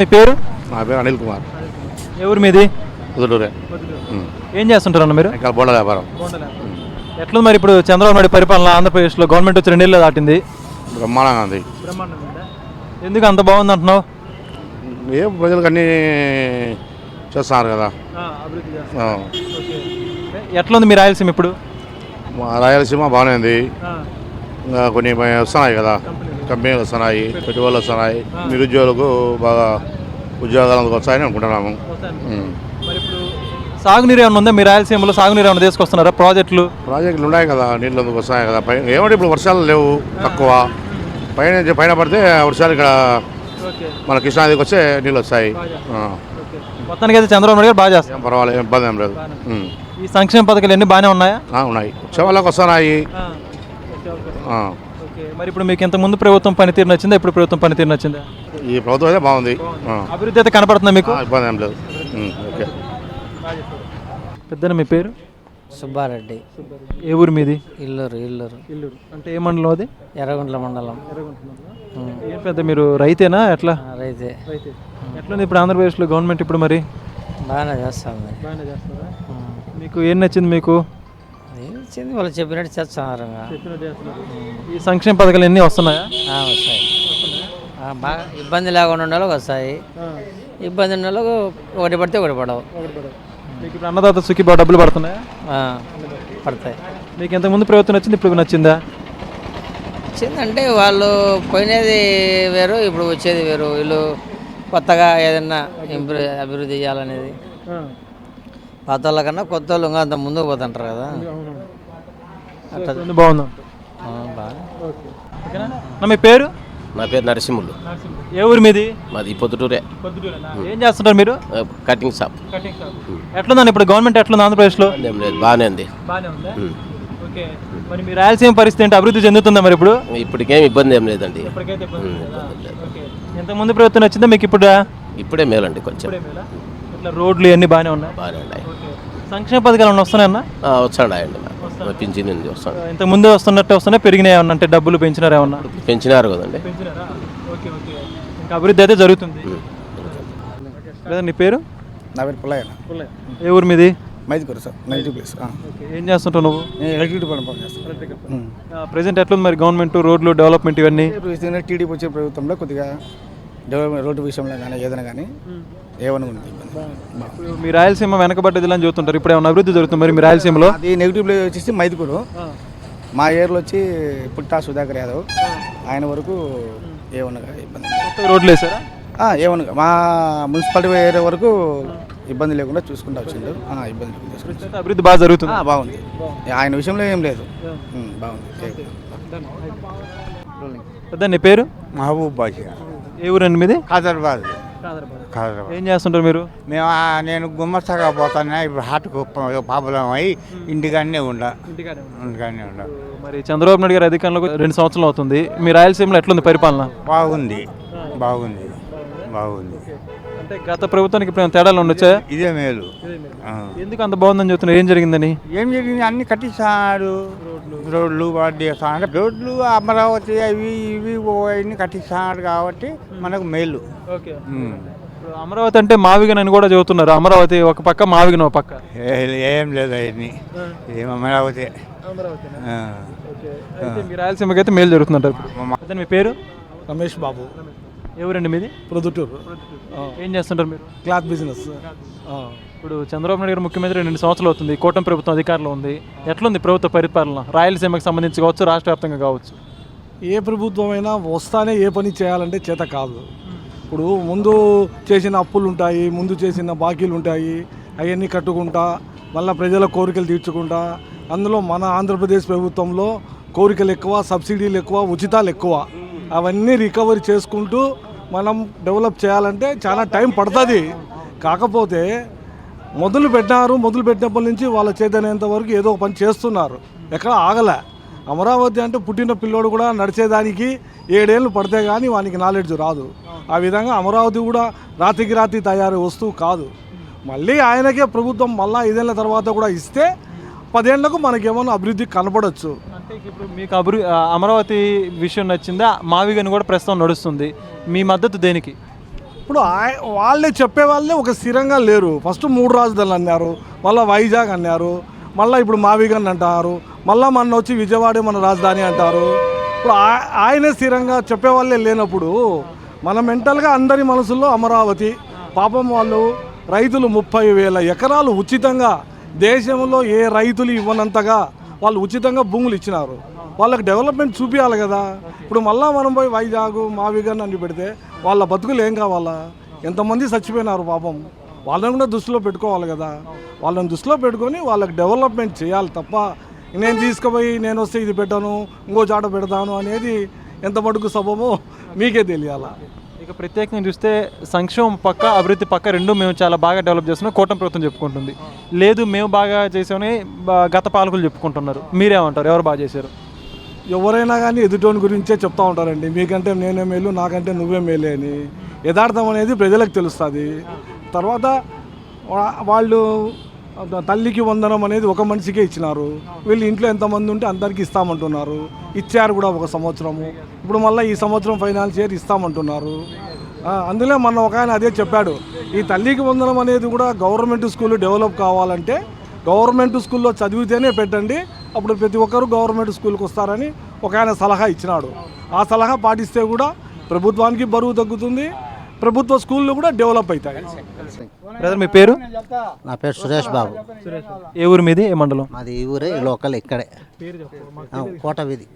మీ పేరు? నా పేరు అనిల్ కుమార్. ఎవరు మీది? కుదుటూరే. ఏం చేస్తుంటారు అన్న మీరు? ఇంకా బోండా వ్యాపారం. ఎట్లా మరి ఇప్పుడు చంద్రబాబు నాయుడు పరిపాలన ఆంధ్రప్రదేశ్లో గవర్నమెంట్ వచ్చి 2 ఏళ్ళు దాటింది. బ్రహ్మాండంగా ఉంది. ఎందుకు అంత బాగుంది అంటున్నావు? ఏం ప్రజలకు అన్నీ చేస్తున్నారు కదా. ఎట్లా ఉంది మీ రాయలసీమ ఇప్పుడు? మా రాయలసీమ బాగానే ఉంది. ఇంకా కొన్ని వస్తున్నాయి కదా, కంపెనీలు వస్తున్నాయి, పెట్టుబడులు వస్తున్నాయి, నిరుద్యోగులకు బాగా ఉద్యోగాలు వస్తాయని అనుకుంటున్నాము. మరి ఇప్పుడు సాగునీరు ఏమైనా ఉందా మీ రాయలసీమలో? సాగునీరు ఏమైనా తీసుకొస్తున్నారా? ప్రాజెక్టులు ఉన్నాయి కదా, నీళ్ళు అందుకు వస్తున్నాయి కదా. ఏమంటే ఇప్పుడు వర్షాలు లేవు, తక్కువ. పైన పడితే వర్షాలు ఇక్కడ మన కృష్ణానదికి వచ్చే నీళ్ళు వస్తాయి. మొత్తానికి అయితే చంద్రబాబు నాయుడు గారు బాగా చేస్తారు. ఏం పర్వాలేదు, ఇబ్బంది ఏం లేదు. ఈ సంక్షేమ పథకాలు ఎన్ని బాగానే ఉన్నాయా? ఉన్నాయి, వచ్చే వాళ్ళకి వస్తున్నాయి. మరి ఇప్పుడు మీకు ఇంతకుముందు ప్రభుత్వం పనితీరు నచ్చిందా, ఇప్పుడు ప్రభుత్వం పనితీరు నచ్చిందా? ఈ ప్రభుత్వం అయితే బాగుంది. అభివృద్ధి అయితే కనపడుతుందా మీకు? ఇబ్బంది ఏం లేదు. ఓకే. పెద్దన మీ పేరు? సుబ్బారెడ్డి. ఏ ఊరు మీది? ఇల్లూరు. అంటే ఏ మండలం అది? ఎర్రగుంట్ల మండలం. ఏం పెద్ద మీరు రైతేనా? ఎట్లా రైతే. ఎట్లుంది ఇప్పుడు ఆంధ్రప్రదేశ్లో గవర్నమెంట్ ఇప్పుడు మరి? బాగానే చేస్తుంది. మీకు ఏం నచ్చింది మీకు? వచ్చింది వాళ్ళు చెప్పినట్టు చేస్తున్నారు. ఈ సంక్షేమ పథకాలు ఎన్ని వస్తున్నాయా? వస్తాయి. బాగా ఇబ్బంది లేకుండా ఉండాలి వస్తాయి. ఇబ్బంది ఉన్న వాళ్ళకు ఒకటి పడితే ఒకటి పడవు. మీకు ఇప్పుడు అన్నదాత సుఖీభావ డబ్బులు పడుతున్నాయా? పడతాయి. మీకు ఇంతకుముందు ప్రభుత్వం నచ్చింది, ఇప్పుడు నచ్చిందా? వచ్చిందంటే వాళ్ళు పోయినది వేరు, ఇప్పుడు వచ్చేది వేరు. వీళ్ళు కొత్తగా ఏదన్నా అభివృద్ధి చేయాలనేది. పాత వాళ్ళకన్నా కొత్త వాళ్ళు ఇంకా అంత ముందుకు పోతుంటారు కదా. అట్లా బాగుంది. మీ పేరు? నా పేరు నరసింహులు. ఏ ఊరు మీది? మాది పొద్దుటూరే. ఏం చేస్తుంటారు మీరు? Cutting shop. ఎట్లుందండి ఇప్పుడు గవర్నమెంట్ ఎట్లుంది ఆంధ్రప్రదేశ్లో? ఏం లేదు, బాగానే ఉంది. మరి మీ రాయలసీమ పరిస్థితి ఏంటి? అభివృద్ధి చెందుతుందా మరి ఇప్పుడు? ఇప్పటికేం ఇబ్బంది ఏం లేదండి. ఇంతకుముందు ప్రభుత్వం నచ్చిందా మీకు ఇప్పుడు? ఇప్పుడే మేలండి కొంచెం. ఇట్లా రోడ్లు ఇవన్నీ బాగానే ఉన్నాయి. బాగానే ఉన్నాయి. సంక్షేమ పథకాలు ఏమన్నా వస్తున్నాయన్నా? వస్తాయండి, పింఛన్ వస్తాను. ఇంతకు ముందు వస్తున్నట్టే వస్తున్నాయి, పెరిగినాయి ఏమన్నా? అంటే డబ్బులు పెంచినారు ఏమన్నా? పెంచినారు కదండి. ఇంకా అభివృద్ధి అయితే జరుగుతుంది. లేదా నీ పేరు? నా పేరు పుల్లయ్య. ఏ ఊరు మీది? Mydukur sir, ninety place. ఏం చేస్తుంటావు నువ్వు? నేను ఎలక్ట్రిసిటీ పని చేస్తాను. ప్రెసెంట్ ఎట్లుంది మరి గవర్నమెంట్ రోడ్లు డెవలప్మెంట్ ఇవన్నీ? టీడీపీ వచ్చే ప్రభుత్వంలో కొద్దిగా డెవలప్మెంట్ రోడ్డు విషయంలో కానీ ఏదైనా కానీ ఏమన్నా ఉంది. మీ రాయలసీమ వెనకబడ్డది అని చూస్తుంటారు, ఇప్పుడు ఏమైనా అభివృద్ధి జరుగుతుంది మరి మీ రాయలసీమలో? అది నెగిటివ్ ప్లేస్ వచ్చేసి మైదుకూరు. మా ఏరియాలో వచ్చి పుట్టా సుధాకర్ యాదవ్, ఆయన వరకు ఏమన్నా ఇబ్బంది. రోడ్లు వేసారా? ఏమన్నా మా మున్సిపాలిటీ ఏరియా వరకు ఇబ్బంది లేకుండా చూసుకుంటూ వచ్చిండు. ఇబ్బంది లేకుండా అభివృద్ధి బాగా జరుగుతుంది. బాగుంది. ఆయన విషయంలో ఏం లేదు, బాగుంది. పెద్ద నీ పేరు? మహబూబ్ బాషా. ఏ ఊరండి మీది? ఖాదర్బాద్. ఏం చేస్తుంటారు మీరు? నేను గుమ్మస్తాగా పోతాను. ఇప్పుడు హార్ట్కు ప్రాబ్లం అయ్యి ఇంటికాడనే ఉండా. మరి చంద్రబాబు నాయుడు గారు అధికారంలో 2 సంవత్సరాలు అవుతుంది. మీ రాయలసీమలో ఎట్లుంది పరిపాలన? బాగుంది. అంటే గత ప్రభుత్వానికి ఇప్పుడు తేడాలు ఉండొచ్చా? ఇదే మేలు. ఎందుకు అంత బాగుందని చెప్తున్నారు? ఏం జరిగిందని? ఏం జరిగింది? అన్ని కట్టిస్తాడు. రోడ్లు చేస్తాడు. రోడ్లు అమరావతి అవి ఇవి అన్ని కట్టిస్తాడు కాబట్టి మనకు మేలు. అమరావతి అంటే మావిగన్ అని కూడా చెబుతున్నారు. అమరావతి ఒక పక్క, మావిగన్ ఒక పక్క. ఏం లేదు అవన్నీ, ఏం అమరావతి. మీ రాయలసీమకి అయితే మేలు జరుగుతుందంటారు. మీ పేరు? రమేష్ బాబు. ఎవరండి మీది? ప్రొద్దుటూరు. ఏం చేస్తుంటారు మీరు? Cloth business. ఇప్పుడు చంద్రబాబు నాయుడు గారు ముఖ్యమంత్రి 2 సంవత్సరాలు అవుతుంది, కూటమి ప్రభుత్వం అధికారంలో ఉంది. ఎట్లుంది ప్రభుత్వ పరిపాలన రాయలసీమకు సంబంధించి కావచ్చు, రాష్ట్ర వ్యాప్తంగా కావచ్చు? ఏ ప్రభుత్వం అయినా వస్తానే ఏ పని చేయాలంటే చేత కాదు. ఇప్పుడు ముందు చేసిన అప్పులు ఉంటాయి, ముందు చేసిన బాకీలు ఉంటాయి, అవన్నీ కట్టుకుంటా మళ్ళీ ప్రజల కోరికలు తీర్చుకుంటా. అందులో మన ఆంధ్రప్రదేశ్ ప్రభుత్వంలో కోరికలు ఎక్కువ, సబ్సిడీలు ఎక్కువ, ఉచితాలు ఎక్కువ. అవన్నీ రికవరీ చేసుకుంటూ మనం డెవలప్ చేయాలంటే చాలా టైం పడుతుంది. కాకపోతే మొదలు పెట్టినప్పటి నుంచి వాళ్ళ చేతనేంత వరకు ఏదో ఒక పని చేస్తున్నారు, ఎక్కడ ఆగలే. అమరావతి అంటే పుట్టిన పిల్లోడు కూడా నడిచేదానికి 7 ఏళ్ళు పడితే కానీ వానికి నాలెడ్జ్ రాదు. ఆ విధంగా అమరావతి కూడా రాతికి రాతి తయారు వస్తువు కాదు. మళ్ళీ ఆయనకే ప్రభుత్వం మళ్ళీ 5 ఏళ్ళ తర్వాత కూడా ఇస్తే 10 ఏళ్లకు మనకేమన్నా అభివృద్ధి కనపడవచ్చు. అంటే ఇప్పుడు మీకు అమరావతి విషయం నచ్చిందా? మావిగన్ కూడా ప్రస్తుతం నడుస్తుంది. మీ మద్దతు దేనికి? ఇప్పుడు వాళ్ళే చెప్పే వాళ్ళే ఒక స్థిరంగా లేరు. ఫస్ట్ 3 రాజధానులు అన్నారు, మళ్ళీ వైజాగ్ అన్నారు, మళ్ళీ ఇప్పుడు మావిగన్ అంటారు, మళ్ళీ మన వచ్చి విజయవాడే మన రాజధాని అంటారు. ఇప్పుడు ఆయనే స్థిరంగా చెప్పేవాళ్ళే లేనప్పుడు మన మెంటల్గా అందరి మనసుల్లో అమరావతి పాపం వాళ్ళు రైతులు 30,000 ఎకరాలు ఉచితంగా దేశంలో ఏ రైతులు ఇవ్వనంతగా వాళ్ళు ఉచితంగా భూములు ఇచ్చినారు. వాళ్ళకి డెవలప్మెంట్ చూపించాలి కదా. ఇప్పుడు మళ్ళీ మనం పోయి వైజాగ్ మావిగన్ అని పెడితే వాళ్ళ బతుకులు ఏం కావాలా? ఎంతమంది చచ్చిపోయినారు పాపం. వాళ్ళని కూడా దృష్టిలో పెట్టుకోవాలి కదా. వాళ్ళని దృష్టిలో పెట్టుకొని వాళ్ళకి డెవలప్మెంట్ చేయాలి తప్ప నేను తీసుకుపోయి నేను వస్తే ఇది పెట్టాను ఇంకో చాట పెడతాను అనేది ఎంత మటుకు సబబో మీకే తెలియాలా. ఇక ప్రత్యేకంగా చూస్తే సంక్షేమం పక్క అభివృద్ధి పక్క రెండు మేము చాలా బాగా డెవలప్ చేస్తున్నాం కూటమి ప్రభుత్వం చెప్పుకుంటుంది. లేదు మేము బాగా చేసామని గత పాలకులు చెప్పుకుంటున్నారు. మీరేమంటారు, ఎవరు బాగా చేశారు? ఎవరైనా కానీ ఎదుటోని గురించే చెప్తూ ఉంటారండి. మీకంటే నేనే మేలు, నాకంటే నువ్వే మేలే అని. యథార్థం అనేది ప్రజలకు తెలుస్తుంది. తర్వాత వాళ్ళు తల్లికి వందనం అనేది ఒక మనిషికే ఇచ్చినారు. వీళ్ళు ఇంట్లో ఎంతమంది ఉంటే అందరికీ ఇస్తామంటున్నారు. ఇచ్చారు కూడా 1 సంవత్సరము. ఇప్పుడు మళ్ళీ ఈ సంవత్సరం ఫైనాన్స్ ఇయర్ ఇస్తామంటున్నారు. అందులో మొన్న ఒక ఆయన అదే చెప్పాడు, ఈ తల్లికి వందనం అనేది కూడా గవర్నమెంట్ స్కూల్ డెవలప్ కావాలంటే గవర్నమెంట్ స్కూల్లో చదివితేనే పెట్టండి, అప్పుడు ప్రతి ఒక్కరు గవర్నమెంట్ స్కూల్కి వస్తారని ఒక ఆయన సలహా ఇచ్చినాడు. ఆ సలహా పాటిస్తే కూడా ప్రభుత్వానికి బరువు తగ్గుతుంది, ప్రభుత్వ స్కూళ్ళు కూడా డెవలప్ అవుతాయి. బ్రదర్ మీ పేరు? నా పేరు సురేష్ బాబు. ఏ ఊరు మీది, ఏ మండలం? మాది ఈ ఊరే, లోకల్ ఇక్కడే కోట వీధి.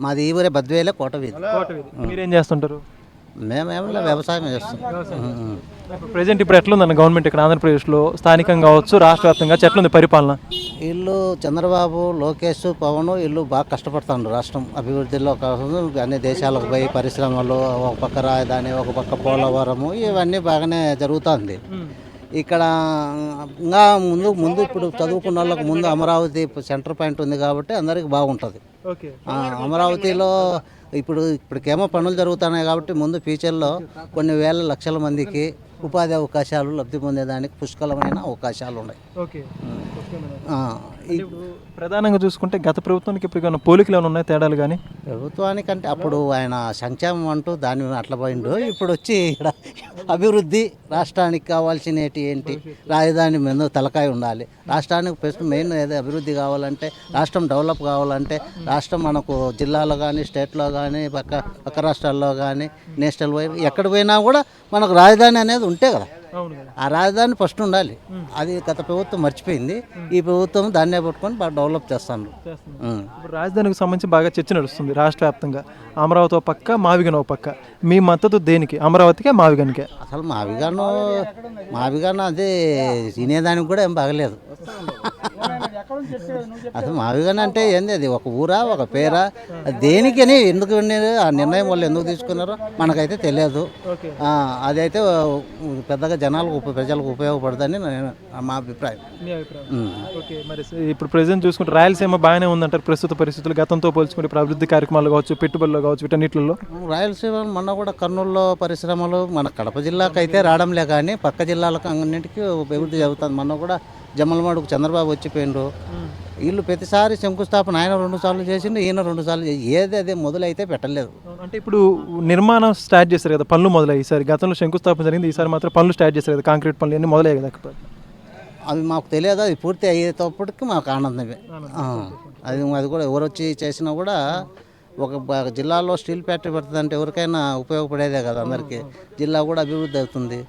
మాది ఈ ఊరే బద్వేలే కోట వీధి. మీరేం చేస్తుంటారు? మేమేమో వ్యవసాయం చేస్తాం. ప్రజెంట్ ఇప్పుడు ఎట్లుందన్న గవర్నమెంట్ ఇక్కడ ఆంధ్రప్రదేశ్లో స్థానికంగా కావచ్చు రాష్ట్ర వ్యాప్తంగా ఎట్లుంది పరిపాలన? వీళ్ళు చంద్రబాబు, లోకేష్, పవన్ వీళ్ళు బాగా కష్టపడుతున్నారు రాష్ట్రం అభివృద్ధిలో. అన్ని దేశాలకు పోయి పరిశ్రమలు, ఒక పక్క రాజధాని, ఒక పక్క పోలవరము, ఇవన్నీ బాగానే జరుగుతుంది. ఇక్కడ ఇంకా ముందు ఇప్పుడు చదువుకున్న వాళ్ళకు ముందు అమరావతి సెంటర్ పాయింట్ ఉంది కాబట్టి అందరికి బాగుంటుంది. అమరావతిలో ఇప్పటికేమో పనులు జరుగుతున్నాయి కాబట్టి ముందు ఫ్యూచర్లో కొన్ని వేల లక్షల మందికి ఉపాధి అవకాశాలు లబ్ధి పొందేదానికి పుష్కలమైన అవకాశాలు ఉన్నాయి. ప్రధానంగా చూసుకుంటే గత ప్రభుత్వానికి ఇప్పుడు పోలికలు ఏమైనా ఉన్నాయి, తేడాలు కానీ? ప్రభుత్వానికంటే అప్పుడు ఆయన సంక్షేమం అంటూ దాన్ని అట్లా పోయిండు. ఇప్పుడు వచ్చి ఇక్కడ అభివృద్ధి రాష్ట్రానికి కావాల్సినవి ఏంటి, రాజధాని మీద తలకాయ ఉండాలి. రాష్ట్రానికి ఫస్ట్ మెయిన్ ఏదో అభివృద్ధి కావాలంటే, రాష్ట్రం డెవలప్ కావాలంటే, రాష్ట్రం మనకు జిల్లాలో కానీ స్టేట్లో కానీ పక్క రాష్ట్రాల్లో కానీ నేషనల్ వైపు ఎక్కడ పోయినా కూడా మనకు రాజధాని అనేది ఉంటే కదా, ఆ రాజధాని ఫస్ట్ ఉండాలి. అది గత ప్రభుత్వం మర్చిపోయింది. ఈ ప్రభుత్వం దాన్నే పట్టుకొని బాగా డెవలప్ చేస్తాను. ఇప్పుడు రాజధానికి సంబంధించి బాగా చర్చ నడుస్తుంది రాష్ట్ర వ్యాప్తంగా. అమరావతి ఒక పక్క, మావిగన్ ఒక పక్క. మీ మద్దతు దేనికి, అమరావతికే మావిగన్కే? అసలు మావిగాను అదే తినేదానికి కూడా ఏం బాగలేదు. అసలు మావిగాను అంటే ఏంది, అది ఒక ఊరా, ఒక పేరా, దేనికని ఎందుకు ఆ నిర్ణయం వాళ్ళు ఎందుకు తీసుకున్నారో మనకైతే తెలియదు. అదైతే పెద్దగా ప్రజలకు ఉపయోగపడదని మా అభిప్రాయం. మరి ఇప్పుడు ప్రెజెంట్ చూసుకుంటే రాయలసీమ బాగానే ఉందంటారు ప్రస్తుత పరిస్థితులు, గతంతో పోల్చుకుంటే ఇప్పుడు అభివృద్ధి కార్యక్రమాలు కావచ్చు, పెట్టుబడులు కావచ్చు, వీటన్నిటిలో? రాయలసీమ మొన్న కూడా కర్నూలులో పరిశ్రమలు మన కడప జిల్లాకు అయితే రావడంలే కానీ పక్క జిల్లాలకు అన్నింటికీ అభివృద్ధి జరుగుతుంది. మొన్న కూడా జమ్మలమడుగు చంద్రబాబు వచ్చిపోయిండ్రు. వీళ్ళు ప్రతిసారి శంకుస్థాపన ఆయన 2 సార్లు చేసిండు, ఈయన 2 సార్లు ఏది అదే మొదలైతే పెట్టలేదు. అంటే ఇప్పుడు నిర్మాణం స్టార్ట్ చేశారు కదా, పనులు మొదలయ్యి. ఈసారి గతంలో శంకుస్థాపన జరిగింది, ఈసారి మాత్రం పనులు స్టార్ట్ చేశారు కదా, కాంక్రీట్ పనులు అన్నీ మొదలయ్యాయి కదా. అవి మాకు తెలియదు, అది పూర్తి అయ్యేటప్పటికి మాకు ఆనందమే. అది కూడా ఎవరు వచ్చి చేసినా కూడా ఒక జిల్లాలో స్టీల్ ఫ్యాక్టరీ పెడుతుందంటే ఎవరికైనా ఉపయోగపడేదే కదా, అందరికీ జిల్లా కూడా అభివృద్ధి అవుతుంది.